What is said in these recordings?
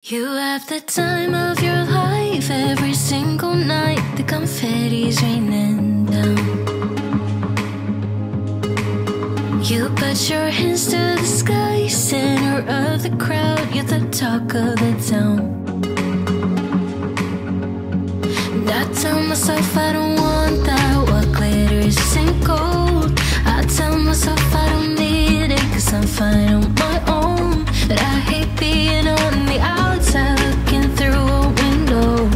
You have the time of your life every single night. The confetti's raining down. You put your hands to the sky, center of the crowd. You're the talk of the town. And I tell myself I don't want that. What glitters isn't gold. I tell myself I don't need it, 'cause I'm fine on my own. But I hate being on the outside looking through a window.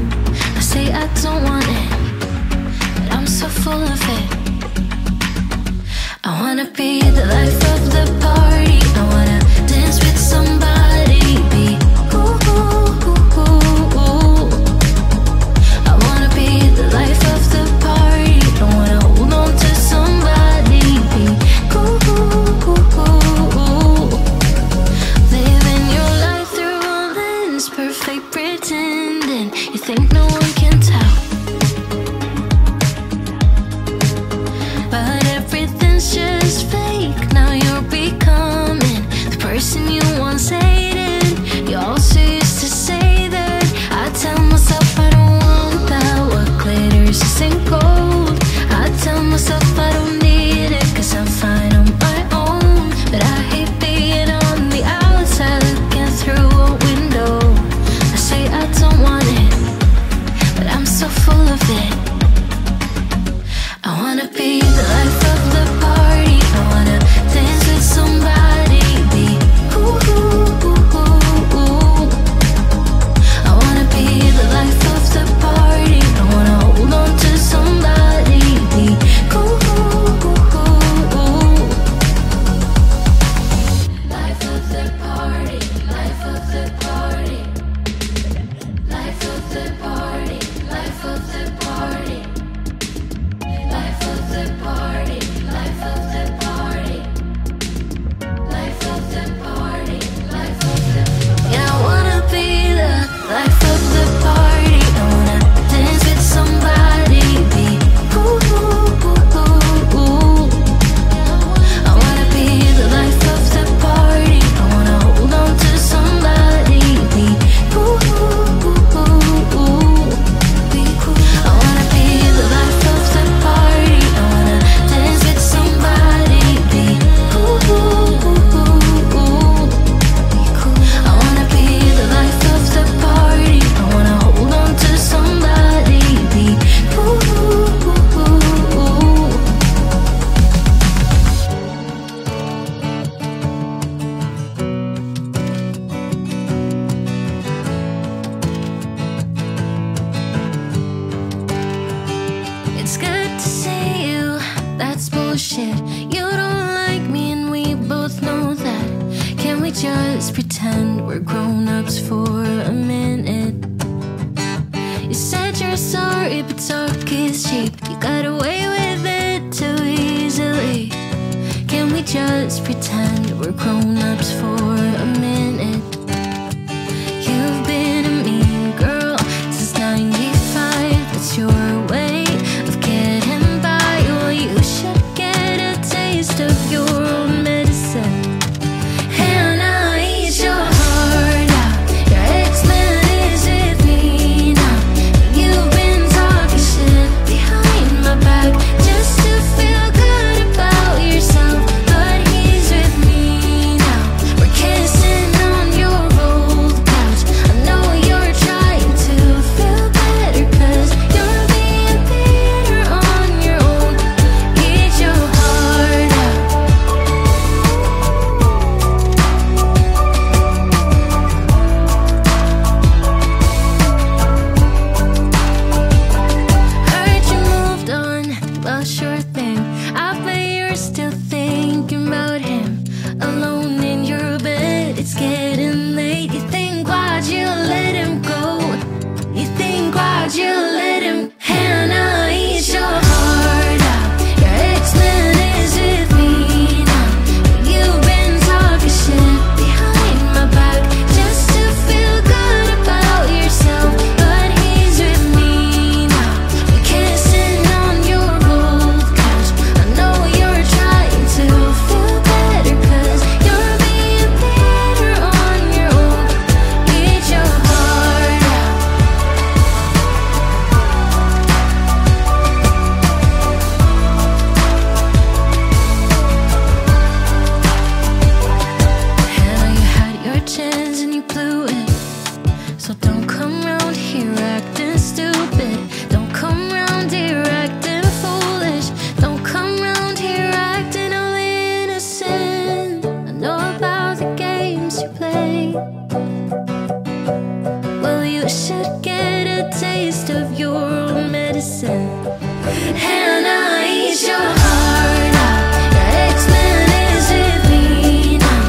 I say I don't want it, but I'm so full of it. I wanna be the life of the party. I wanna dance with somebody. Be ooh, ooh, ooh, ooh, ooh. I wanna be the life of the party. I wanna hold on to somebody. Be ooh, ooh, ooh, ooh, ooh. Living your life through a lens, perfect pretending. You think no one can tell, but everything's just fake. Now you're becoming the person you once hated. You also used to say that. I tell myself I don't want that. What glitters isn't gold. I tell myself I don't need it, 'cause I'm fine on my own. But I hate being on the outside looking through a window. I say I don't want it, but I'm so full of it. I wanna be the life of the party. I wanna dance with somebody. Be ooh, ooh, ooh, ooh, ooh. I wanna be the life of the party. I wanna hold on to somebody. Be ooh, ooh, ooh, ooh, ooh. Life of the party. Life of the party. Life of the party. Life of the party. Life of the party, life of the party, life of the party, life of the party. Yeah, I wanna be the life of the party. I wanna dance with somebody. Be ooh, ooh, ooh, ooh, ooh. I wanna be the life of the party. I wanna hold on to somebody. Be ooh, ooh, ooh, ooh, ooh. Be cool. I wanna be the life of the party. I wanna dance with somebody. Be ooh, ooh, ooh, ooh, ooh. Be cool. I wanna be the life of the party. I wanna hold on to somebody. Be ooh, ooh, ooh, ooh, ooh. It's good to see you, that's bullshit. You don't like me and we both know that. Can we just pretend we're grown-ups for a minute? You said you're sorry, but talk is cheap. You got away with it too easily. Can we just pretend we're grown-ups for a minute? You've been a mean girl since 95. That's your way of getting by. Well, you should get a taste of your own medicine. And I'll eat your heart out. Your ex-man is with me now. You've been talking shit behind my back just to feel good about yourself. But he's with me now. We're kissing on should get a taste of your medicine. And I eat your heart out. Your ex-man is with me now.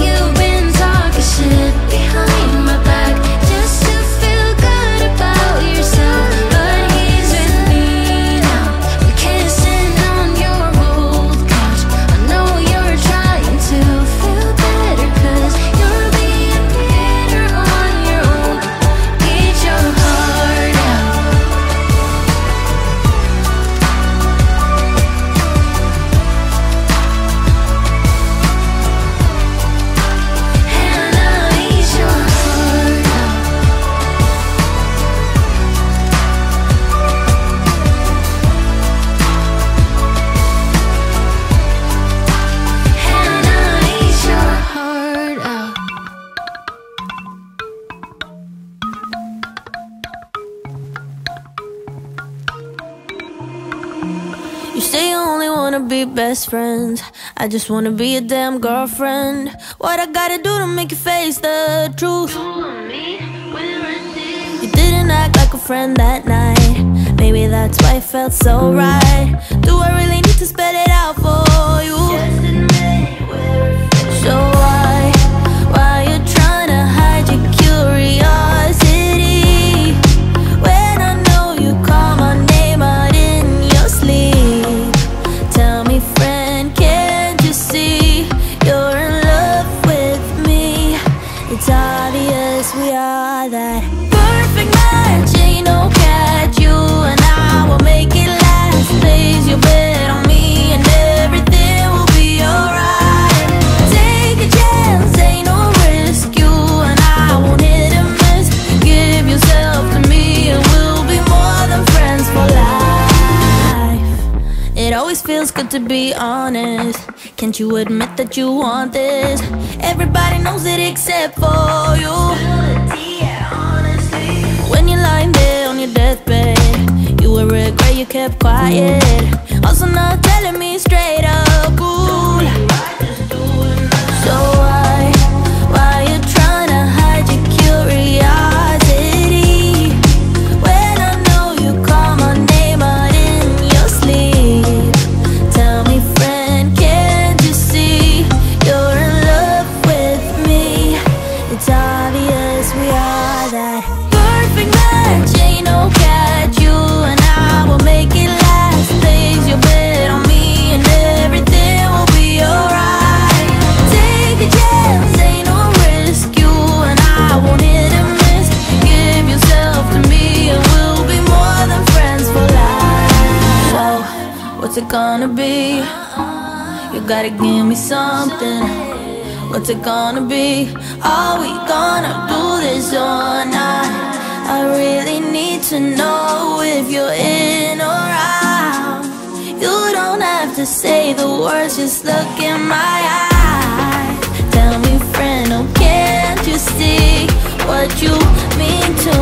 You've been talking shit behind my back just to feel good about yourself. But he's with me now. We're kissing on your old couch. I know you're trying to feel better, 'cause you're being bitter on your own. Eat your heart out. And I eat your heart out. And I eat your heart out. You say you only wanna be best friends. I just wanna be a damn girlfriend. What I gotta do to make you face the truth? You didn't act like a friend that night. Maybe that's why it felt so right. Do I really need to spell it out for you? So why you trying to hide your curiosity when I know you call my name out in your sleep? Tell me, friend, can't you see you're in love with me? It's obvious we are that perfect match. Ain't no catch, you and I will make it last. Place your bet on me and everything will be alright. Take a chance, ain't no risk. You and I won't hit and miss. Give yourself to me and we'll be more than friends for life. It always feels good to be honest. Can't you admit that you want this? Everybody knows it except for you. When you're lying there on your deathbed, you will regret you kept quiet. Also not telling me straight up, cool. So why you trying to hide your curiosity when I know you call my name out in your sleep? Tell me, friend, can't you see you're in love with me? It's obvious we are that perfect match. Ain't no catch, you and I will make it last. Place your bet on me and everything will be alright. Take a chance, ain't no risk. You and I won't hit and miss. Give yourself to me and we'll be more than friends for life. Whoa, what's it gonna be? You gotta give me something. What's it gonna be? Are we gonna do this or not? I really need to know if you're in or out. You don't have to say the words, just look in my eyes. Tell me, friend, oh, can't you see what you mean to